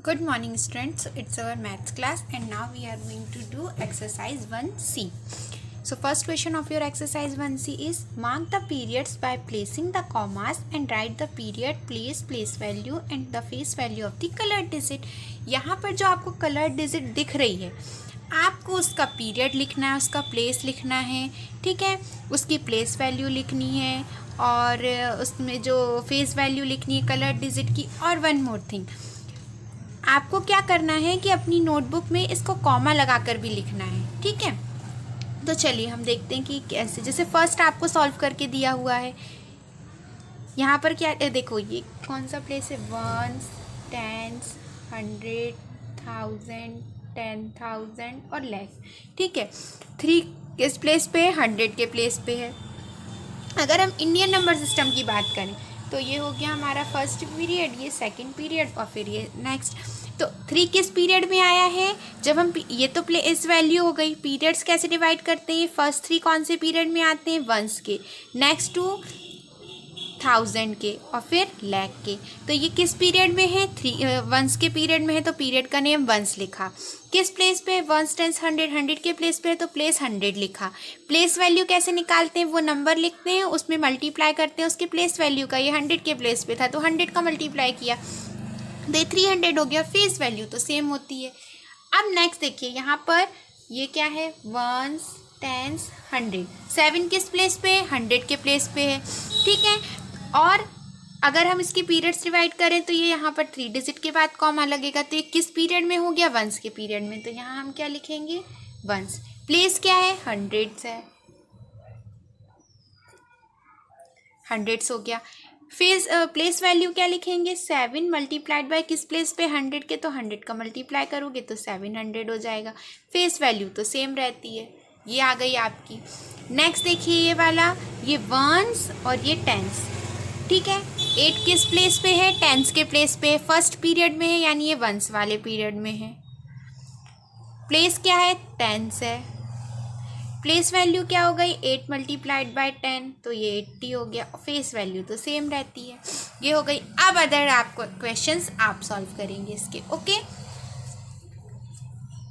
Good morning students, it's our maths class and now we are going to do exercise 1C. So first question of your exercise 1C is mark the periods by placing the commas and write the period, place value and the face value of the colored digit. यहाँ पर जो आपको colored digit दिख रही है आपको उसका period लिखना है, उसका प्लेस लिखना है, ठीक है, उसकी प्लेस वैल्यू लिखनी है और उसमें जो फेस वैल्यू लिखनी है कलर डिजिट की। और वन मोर थिंग, आपको क्या करना है कि अपनी नोटबुक में इसको कॉमा लगाकर भी लिखना है, ठीक है। तो चलिए हम देखते हैं कि कैसे। जैसे फर्स्ट आपको सॉल्व करके दिया हुआ है, यहाँ पर क्या देखो, ये कौन सा प्लेस है, वंस, टेंस, 100, 1000, 10,000 और लैख, ठीक है। 3 किस प्लेस पे है, 100 के प्लेस पे है। अगर हम इंडियन नंबर सिस्टम की बात करें तो ये हो गया हमारा फर्स्ट पीरियड, ये सेकंड पीरियड और फिर ये नेक्स्ट। तो 3 किस पीरियड में आया है, जब हम ये तो प्लेस वैल्यू हो गई। पीरियड्स कैसे डिवाइड करते हैं, फर्स्ट 3 कौन से पीरियड में आते हैं, वंस के, नेक्स्ट 2 1000 के और फिर लैख के। तो ये किस पीरियड में है, 3 वंस के पीरियड में है तो पीरियड का नेम वंस लिखा। किस प्लेस पे है, वंस, टेंस, 100, 100 के प्लेस पे है तो प्लेस 100 लिखा। प्लेस वैल्यू कैसे निकालते हैं, वो नंबर लिखते हैं, उसमें मल्टीप्लाई करते हैं उसके प्लेस वैल्यू का। ये 100 के प्लेस पे था तो 100 का मल्टीप्लाई किया तो 300 हो गया। फेस वैल्यू तो सेम होती है। अब नेक्स्ट देखिए, यहाँ पर ये क्या है, वंस, टेंस, 100, 7 किस प्लेस पे है, 100 के प्लेस पे है, ठीक है। और अगर हम इसकी पीरियड्स डिवाइड करें तो ये यहाँ पर 3 डिजिट के बाद कॉमा लगेगा तो ये किस पीरियड में हो गया, वंस के पीरियड में। तो यहाँ हम क्या लिखेंगे, वंस। प्लेस क्या है, 100 है, 100 हो गया। फेस प्लेस वैल्यू क्या लिखेंगे, 7 मल्टीप्लाइड बाय किस प्लेस पे, 100 के, तो 100 का मल्टीप्लाई करोगे तो 700 हो जाएगा। फेस वैल्यू तो सेम रहती है। ये आ गई आपकी। नेक्स्ट देखिए ये वाला, ये वंस और ये टेंस, ठीक है। 8 किस प्लेस पे है, टेंस के प्लेस पे है, फर्स्ट पीरियड में है यानी ये वंस वाले पीरियड में है। प्लेस क्या है, टेंस है। प्लेस वैल्यू क्या हो गई, 8 मल्टीप्लाइड बाय 10 तो ये 80 हो गया। फेस वैल्यू तो सेम रहती है। ये हो गई। अब अदर आपको क्वेश्चंस आप सॉल्व करेंगे इसके, ओके।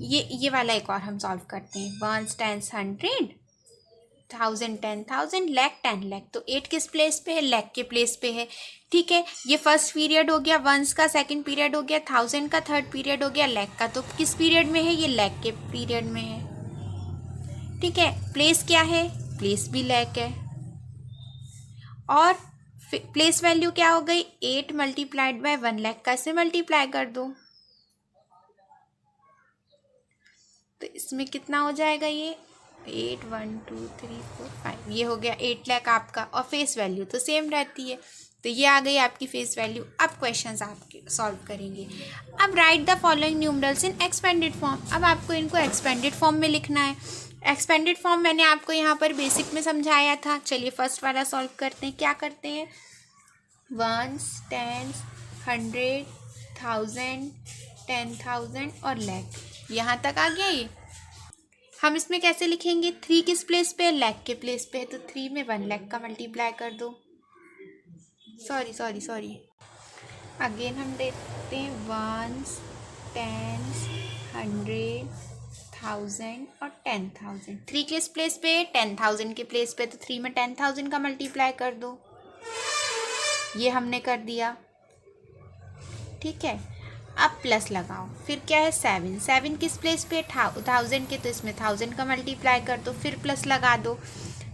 ये वाला एक और हम सॉल्व करते हैं। Ones, tens, 100, 1000, 10,000, lakh, 10 lakh. तो 8 किस प्लेस पे है, लैख के प्लेस पे है, ठीक है। ये फर्स्ट पीरियड हो गया वंस का, सेकंड पीरियड हो गया 1000 का, थर्ड पीरियड हो गया लैख का। तो किस पीरियड में है, ये लैख के पीरियड में है, ठीक है। प्लेस क्या है, प्लेस भी लैख है। और प्लेस वैल्यू क्या हो गई, 8 मल्टीप्लाइड बाय 1 लाख का, इसे मल्टीप्लाई कर दो तो इसमें कितना हो जाएगा, ये 8, 1, 2, 3, 4, 5, ये हो गया 8 लाख आपका। और फेस वैल्यू तो सेम रहती है तो ये आ गई आपकी फेस वैल्यू। अब क्वेश्चंस आपके सॉल्व करेंगे। अब right the following numerals in expanded form. अब आपको इनको एक्सपेंडेड फॉर्म में लिखना है। एक्सपेंडेड फॉर्म मैंने आपको यहाँ पर बेसिक में समझाया था। चलिए फर्स्ट वाला सॉल्व करते हैं। क्या करते हैं, वंस, टेंस, 100, 1000, 10,000 और लैख, यहाँ तक आ गया ये। हम इसमें कैसे लिखेंगे, 3 किस प्लेस पे है, लैख के प्लेस पे है तो 3 में 1 लाख का मल्टीप्लाई कर दो। सॉरी अगेन हम देखते हैं, वंस, टेंस, 100, 1000 और 10,000। 3 किस प्लेस पे है, 10,000 के प्लेस पे, तो 3 में 10,000 का मल्टीप्लाई कर दो। ये हमने कर दिया, ठीक है। अब प्लस लगाओ, फिर क्या है, 7 किस प्लेस पे, 1000 के, तो इसमें 1000 का मल्टीप्लाई कर दो, फिर प्लस लगा दो।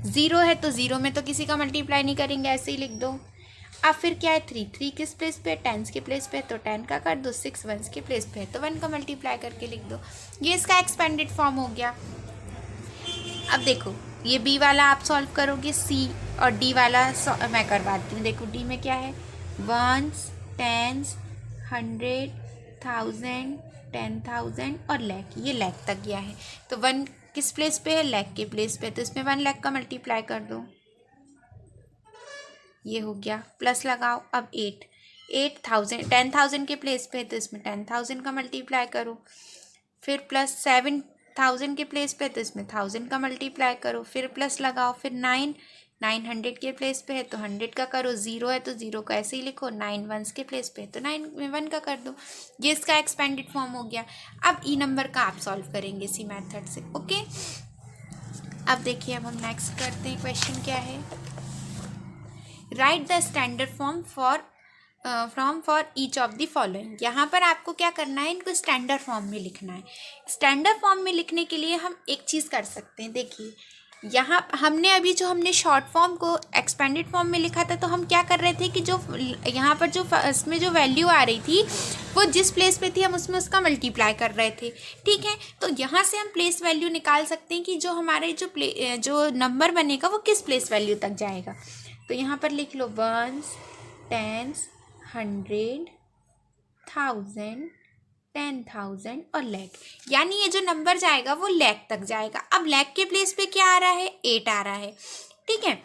0 है तो 0 में तो किसी का मल्टीप्लाई नहीं करेंगे, ऐसे ही लिख दो। अब फिर क्या है, 3 किस प्लेस पे, 10 के प्लेस पे तो 10 का कर दो, 6 वंस के प्लेस पे तो 1 का मल्टीप्लाई करके लिख दो। ये इसका एक्सपेंडेड फॉर्म हो गया। अब देखो ये बी वाला आप सॉल्व करोगे, सी और डी वाला मैं करवाती हूँ। देखो डी में क्या है, वंस, टेंस, 100, 1000, 10,000 और लैख, ये लैख तक गया है तो 1 किस प्लेस पे है, लैख के प्लेस पे, तो इसमें 1 लाख का मल्टीप्लाई कर दो। ये हो गया, प्लस लगाओ। अब 8,000, 10,000 के प्लेस पे है तो इसमें 10,000 का मल्टीप्लाई करो, फिर प्लस 7,000 के प्लेस पे तो इसमें 1000 का मल्टीप्लाई करो, फिर प्लस लगाओ, फिर 9 900 के प्लेस पे है तो 100 का करो, 0 है तो 0 को ऐसे ही लिखो, 9 वंस के प्लेस पे है तो 9 1 का कर दो। ये इसका एक्सपेंडेड फॉर्म हो गया। अब ई नंबर का आप सॉल्व करेंगे इसी मेथड से। ओके, अब देखिए, अब हम नेक्स्ट करते हैं। क्वेश्चन क्या है, right the standard form for each of the following. यहाँ पर आपको क्या करना है, इनको स्टैंडर्ड फॉर्म में लिखना है। स्टैंडर्ड फॉर्म में लिखने के लिए हम एक चीज़ कर सकते हैं। देखिए, यहाँ हमने अभी जो हमने शॉर्ट फॉर्म को एक्सपेंडेड फॉर्म में लिखा था, तो हम क्या कर रहे थे कि जो यहाँ पर जो इसमें जो वैल्यू आ रही थी वो जिस प्लेस पे थी हम उसमें उसका मल्टीप्लाई कर रहे थे। ठीक है, तो यहाँ से हम प्लेस वैल्यू निकाल सकते हैं कि जो हमारे जो नंबर बनेगा वो किस प्लेस वैल्यू तक जाएगा। तो यहाँ पर लिख लो वंस, टेंस, 100, 1000, 10,000 और लैख। यानी ये जो नंबर जाएगा वो लैख तक जाएगा। अब लैख के प्लेस पे क्या आ रहा है, 8 आ रहा है। ठीक है,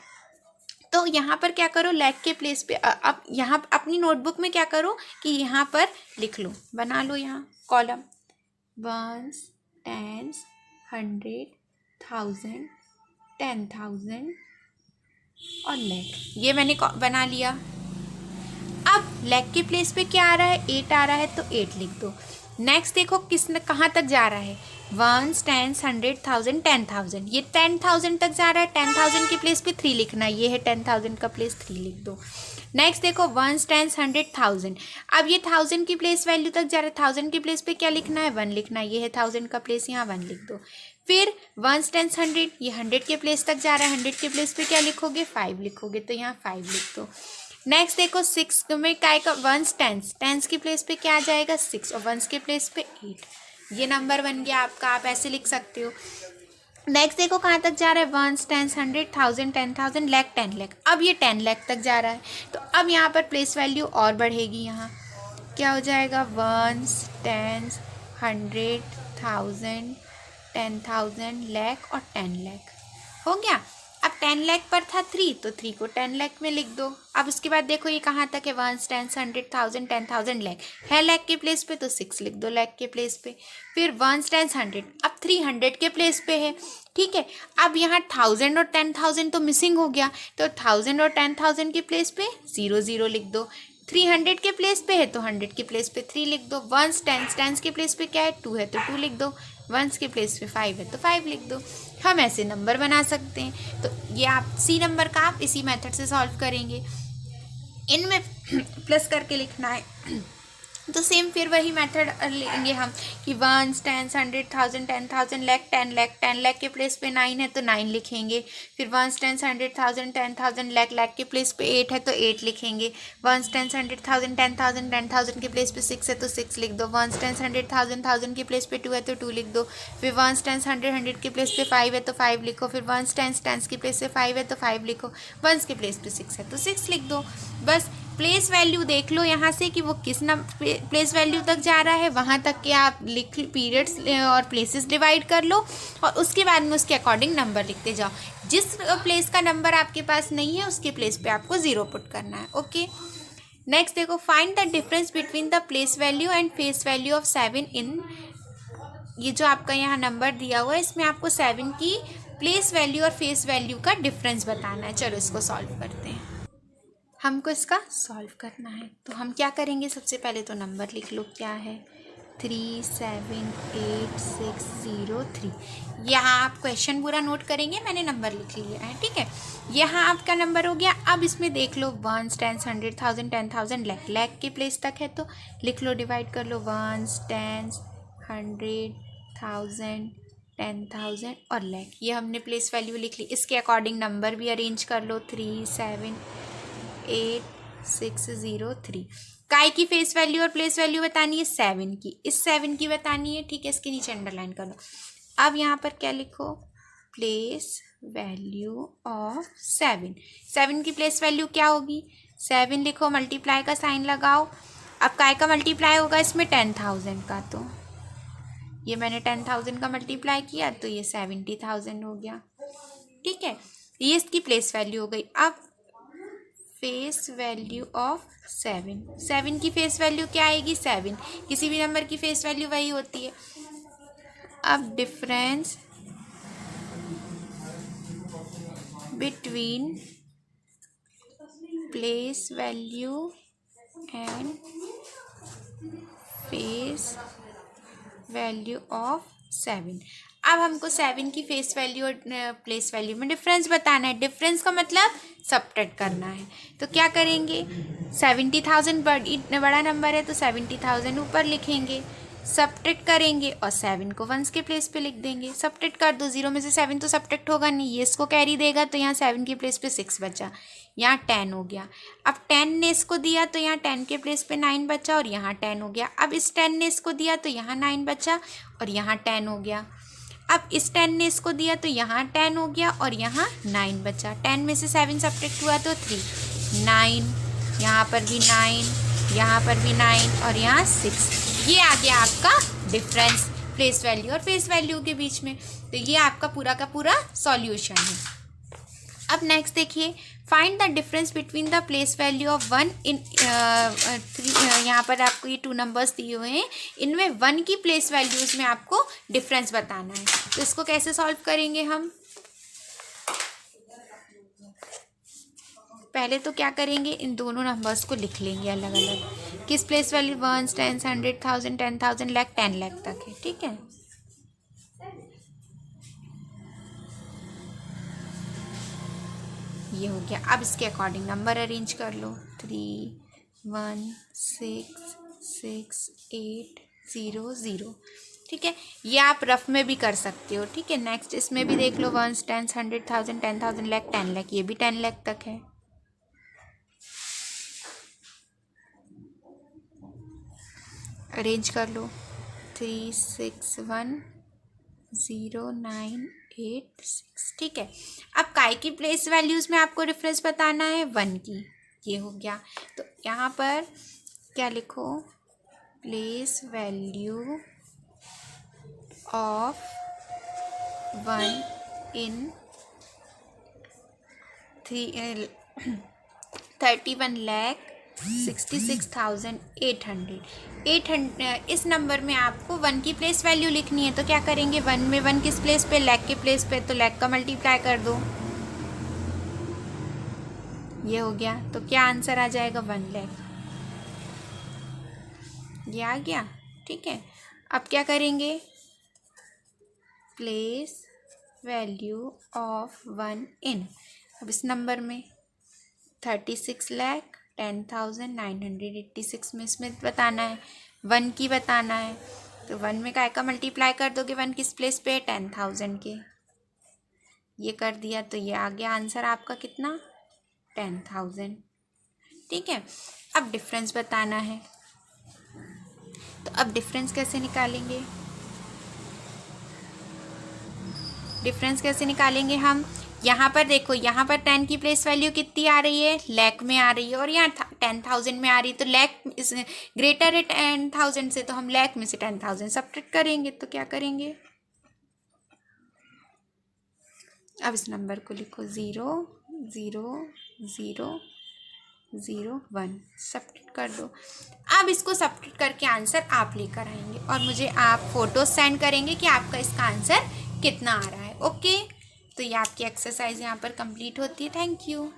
तो यहाँ पर क्या करो, लैख के प्लेस पे अब यहाँ अपनी नोटबुक में क्या करो कि यहाँ पर लिख लो, बना लो यहाँ कॉलम, वंस, टेंस, 100, 1000, 10,000 और लैख। ये मैंने बना लिया। अब लैख के प्लेस पे क्या आ रहा है, 8 आ रहा है तो 8 लिख दो। नेक्स्ट देखो कहाँ तक जा रहा है, वंस, टेंस, 100, 1000, 10,000। ये 10,000 तक जा रहा है। 10,000 के प्लेस पे 3 लिखना है, ये है 10,000 का प्लेस 3 लिख दो। नेक्स्ट देखो वंस, टेंस, 100, 1000। अब ये 1000 की प्लेस वैल्यू तक जा रहा है। 1000 के प्लेस पे क्या लिखना है, 1 लिखना है, ये है 1000 का प्लेस, यहाँ 1 लिख दो। फिर वंस, टेंस, 100, ये 100 के प्लेस तक जा रहा है। 100 के प्लेस पे क्या लिखोगे, 5 लिखोगे, तो यहाँ 5 लिख दो। नेक्स्ट देखो 6 में काय का, वंस, टेंस, टेंस की प्लेस पे क्या आ जाएगा, 6 और वंस के प्लेस पे 8। ये नंबर बन गया आपका, आप ऐसे लिख सकते हो। नेक्स्ट देखो कहाँ तक जा रहा है, वंस, टेंस, 100, 1000, 10,000, लैख, 10 लैख। अब ये 10 लैख तक जा रहा है, तो अब यहाँ पर प्लेस वैल्यू और बढ़ेगी। यहाँ क्या हो जाएगा, वंस, टेंस, 100, 1000, 10,000, लैख और 10 लैख हो गया। अब 10 लाख पर था 3, तो 3 को 10 लाख में लिख दो। अब उसके बाद देखो ये कहाँ तक है, वंस, टेंस, 100, 1000, 10,000, लैख है। लैख के प्लेस पे तो 6 लिख दो, लैख के प्लेस पे। फिर वंस, टेंस, 100, अब 300 के प्लेस पे है। ठीक है, अब यहाँ 1000 और 10,000 तो मिसिंग हो गया, तो 1000 और 10,000 के प्लेस पे 0 0 लिख दो। 300 के प्लेस पे है तो 100 के प्लेस पे 3 लिख दो। वंस, टेंस, टेंस के प्लेस पे क्या है, 2 है तो 2 लिख दो। वंस के प्लेस पे 5 है तो 5 लिख दो। हम ऐसे नंबर बना सकते हैं। तो ये आप सी नंबर का आप इसी मेथड से सॉल्व करेंगे। इनमें प्लस करके लिखना है, तो सेम फिर वही मेथड लेंगे हम कि वंस, टेंस, 100, 1000, 10,000, लैख, 10 लैख। 10 लैख के प्लेस पे 9 है तो 9 लिखेंगे। फिर वंस, टेंस, 100, 1000, 10,000, लैख, लैख के प्लेस पे 8 है तो 8 लिखेंगे। वंस, टेंस, 100, 1000, 10,000, 10,000 के प्लेस पे 6 है तो 6 लिख दो। वंस, टेंस, 100, 1000, 1000 के प्लेस पे 2 है तो 2 लिख दो। फिर वंस, टेंस, 100, 100 के प्लेस पे 5 है तो 5 लिखो। फिर वंस, टेंस, टेंस के प्लेस पे 5 है तो 5 लिखो। वंस के प्लेस पे 6 है तो 6 लिख दो। बस प्लेस वैल्यू देख लो यहाँ से कि वो किस प्लेस वैल्यू तक जा रहा है, वहाँ तक के आप लिख पीरियड्स और प्लेसेस डिवाइड कर लो और उसके बाद में उसके अकॉर्डिंग नंबर लिखते जाओ। जिस प्लेस का नंबर आपके पास नहीं है उसके प्लेस पे आपको 0 पुट करना है। ओके, नेक्स्ट देखो, find the difference between the place value and face value of 7 इन। ये जो आपका यहाँ नंबर दिया हुआ है इसमें आपको 7 की प्लेस वैल्यू और फेस वैल्यू का डिफरेंस बताना है। चलो इसको सॉल्व करते हैं। हमको इसका सॉल्व करना है तो हम क्या करेंगे, सबसे पहले तो नंबर लिख लो क्या है, 378,603। यहाँ आप क्वेश्चन पूरा नोट करेंगे, मैंने नंबर लिख लिया है। ठीक है, यहाँ आपका नंबर हो गया। अब इसमें देख लो वंस, टेंस, 100, 1000, 10,000, लैख, लैख के प्लेस तक है तो लिख लो, डिवाइड कर लो, वंस, टेंस, 100, 1000, 10,000 और लैख। ये हमने प्लेस वैल्यू लिख ली। इसके अकॉर्डिंग नंबर भी अरेंज कर लो, 378,603। काय की फेस वैल्यू और प्लेस वैल्यू बतानी है, 7 की, इस 7 की बतानी है। ठीक है, इसके नीचे अंडरलाइन कर लो। अब यहाँ पर क्या लिखो, प्लेस वैल्यू ऑफ 7। 7 की प्लेस वैल्यू क्या होगी, 7 लिखो, मल्टीप्लाई का साइन लगाओ। अब काय का मल्टीप्लाई होगा इसमें, 10,000 का, तो ये मैंने 10,000 का मल्टीप्लाई किया तो ये 70,000 हो गया। ठीक है, ये इसकी प्लेस वैल्यू हो गई। अब फेस वैल्यू ऑफ 7 की फेस वैल्यू क्या आएगी, 7। किसी भी नंबर की फेस वैल्यू वही होती है। अब difference between place value and face value of 7। अब हमको 7 की फेस वैल्यू और प्लेस वैल्यू में डिफरेंस बताना है। डिफरेंस का मतलब सबट्रैक्ट करना है। तो क्या करेंगे, 70,000 बड़ा नंबर है तो 70,000 ऊपर लिखेंगे, सबट्रैक्ट करेंगे और 7 को वंस के प्लेस पे लिख देंगे। सबट्रैक्ट कर दो, 0 में से 7 तो सबट्रैक्ट होगा नहीं, ये इसको कैरी देगा तो यहाँ 7 के प्लेस पे 6 बचा, यहाँ 10 हो गया। अब 10 ने इसको दिया तो यहाँ 10 के प्लेस पे 9 बचा और यहाँ 10 हो गया। अब इस 10 ने इसको दिया तो यहाँ 9 बचा और यहाँ 10 हो गया। अब इस 10 ने इसको दिया तो यहाँ 10 हो गया और यहाँ 9 बचा। 10 में से 7 सबट्रैक्ट हुआ तो 3, 9, यहाँ पर भी 9, यहाँ पर भी 9 और यहाँ 6। ये आ गया आपका डिफरेंस प्लेस वैल्यू और फेस वैल्यू के बीच में। तो ये आपका पूरा का पूरा सॉल्यूशन है। अब नेक्स्ट देखिए, find the difference between the place value of 1 इन 3। यहाँ पर आपको ये 2 नंबर्स दिए हुए हैं, इनमें 1 की प्लेस वैल्यूज में आपको डिफरेंस बताना है। तो इसको कैसे सॉल्व करेंगे हम, पहले तो क्या करेंगे, इन दोनों नंबर्स को लिख लेंगे अलग अलग। किस प्लेस वैल्यू 1, 10, 100,000, 10,000, लाख, 10 लाख तक है, ठीक है। ये हो गया। अब इसके अकॉर्डिंग नंबर अरेंज कर लो, 3, 1, 6, 6, 8, 0, 0, ठीक है। ये आप रफ में भी कर सकते हो, ठीक है। नेक्स्ट इसमें भी देख लो, 1, 10, 100,000, 10,000, लाख, 10 लाख, ये भी 10 लाख तक है। अरेंज कर लो, 3, 6, 1, 0, 9, 8, 6, ठीक है। अब काय की प्लेस वैल्यूज़ में आपको डिफरेंस बताना है, 1 की। ये हो गया। तो यहाँ पर क्या लिखो, प्लेस वैल्यू ऑफ 1 इन 31,66,800। इस नंबर में आपको 1 की प्लेस वैल्यू लिखनी है। तो क्या करेंगे, 1 में 1 किस प्लेस पे, लाख के प्लेस पे, तो लाख का मल्टीप्लाई कर दो, ये हो गया। तो क्या आंसर आ जाएगा, 1 लाख, ये आ गया, ठीक है। अब क्या करेंगे, प्लेस वैल्यू ऑफ 1 इन, अब इस नंबर में 36,10,986 में इसमें बताना है, 1 की बताना है। तो 1 में काय का मल्टीप्लाई कर दोगे, 1 किस प्लेस पे, 10,000 के, ये कर दिया। तो ये आ गया आंसर आपका कितना, 10,000, ठीक है। अब डिफरेंस बताना है। तो अब डिफरेंस कैसे निकालेंगे, डिफरेंस कैसे निकालेंगे हम, यहाँ पर देखो, यहाँ पर 10 की प्लेस वैल्यू कितनी आ रही है, लाख में आ रही है और यहाँ 10,000 में आ रही है। तो लाख ग्रेटर है 10,000 से, तो हम लाख में से 10,000 सबट्रैक्ट करेंगे। तो क्या करेंगे, अब इस नंबर को लिखो, 0, 0, 0, 0, 1, सबट्रैक्ट कर दो। अब इसको सबट्रैक्ट करके आंसर आप लेकर आएंगे और मुझे आप फोटो सेंड करेंगे कि आपका इसका आंसर कितना आ रहा है, ओके। तो ये आपकी एक्सरसाइज यहाँ पर कंप्लीट होती है। Thank you.